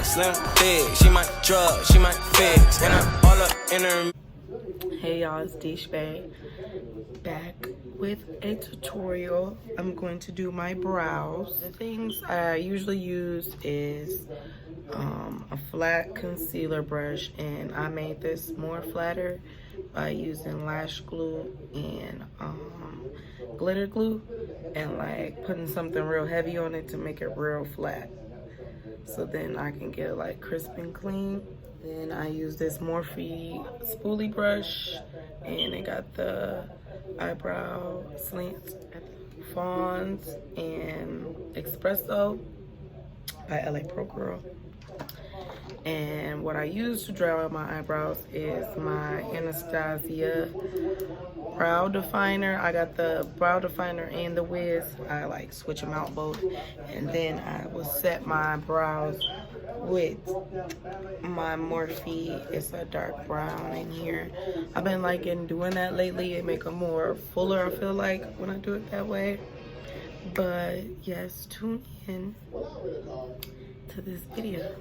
slim fit. She might drug, she might fix. And I'm all up in her. Hey y'all, it's Deesh Bae, back with a tutorial. I'm going to do my brows. The things I usually use is a flat concealer brush, and I made this more flatter by using lash glue and glitter glue and like putting something real heavy on it to make it real flat, so then I can get it like crisp and clean. Then I use this Morphe spoolie brush, and it got the eyebrow slants, Fawns and Espresso by LA Pro Girl. And what I use to draw out my eyebrows is my Anastasia brow definer. I got the brow definer and the Wiz. I like switch them out both, and then I will set my brows with my Morphe. It's a dark brown in here. I've been liking doing that lately. It make them more fuller, I feel like, when I do it that way. But yes, tune in to this video.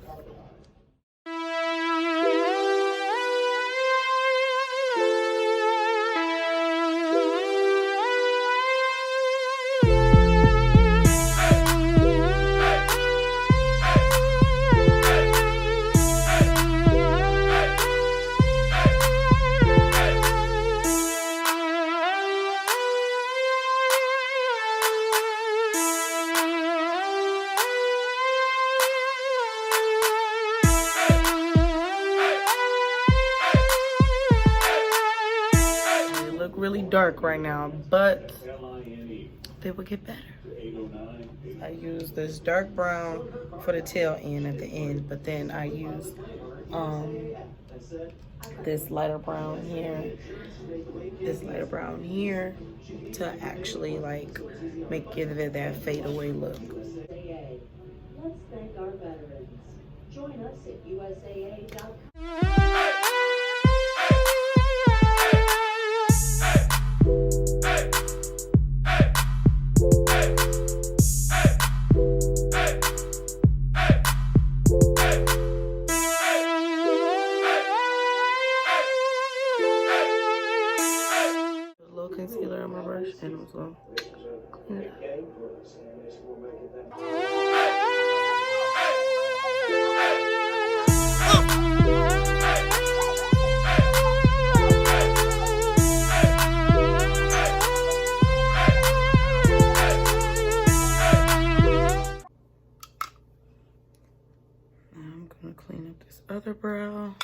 Really dark right now, but they will get better. I use this dark brown for the tail end at the end, but then I use this lighter brown here, to actually like give it that fade away look. Let's thank our veterans. Join us at USAA.com. Concealer on my brush, and I'm going to clean it up. Now I'm going to clean up this other brow.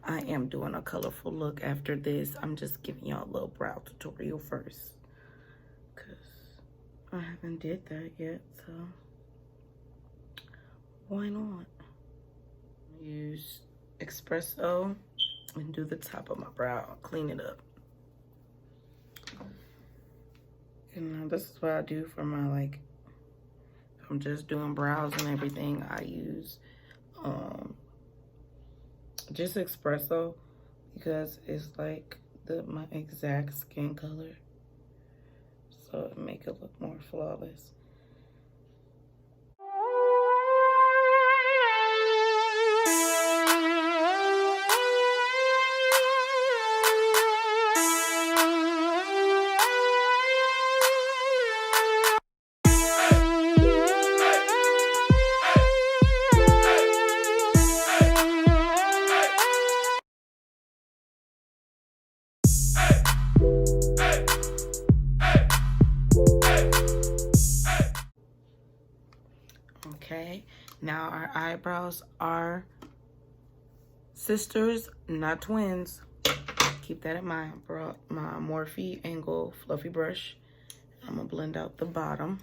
I am doing a colorful look after this. I'm just giving y'all a little brow tutorial first, because I haven't did that yet, so why not? Use Espresso and do the top of my brow, clean it up. And this is what I do for my, like, if I'm just doing brows and everything, I use just Espresso, because it's like my exact skin color, so it make it look more flawless. Okay, now our eyebrows are sisters, not twins. Keep that in mind. I brought my Morphe Angle Fluffy Brush. I'm gonna blend out the bottom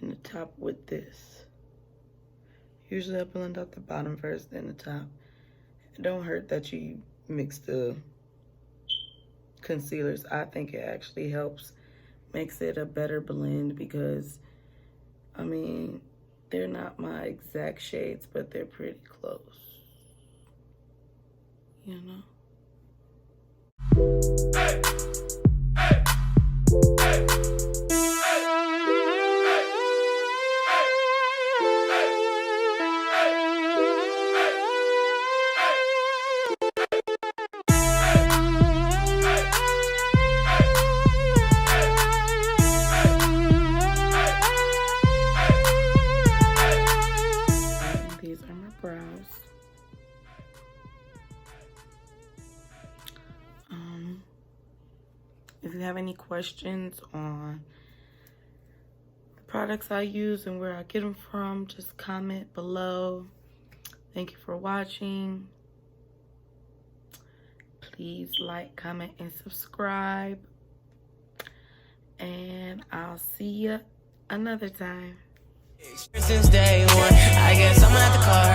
and the top with this. Usually I blend out the bottom first, then the top. It don't hurt that you mix the concealers. I think it actually helps makes it a better blend because, I mean, they're not my exact shades, but they're pretty close, you know? Hey, hey, hey. These are my brows. If you have any questions on the products I use and where I get them from, just comment below. Thank you for watching. Please like, comment, and subscribe. And I'll see you another time. Since day one, I guess I'm at the car.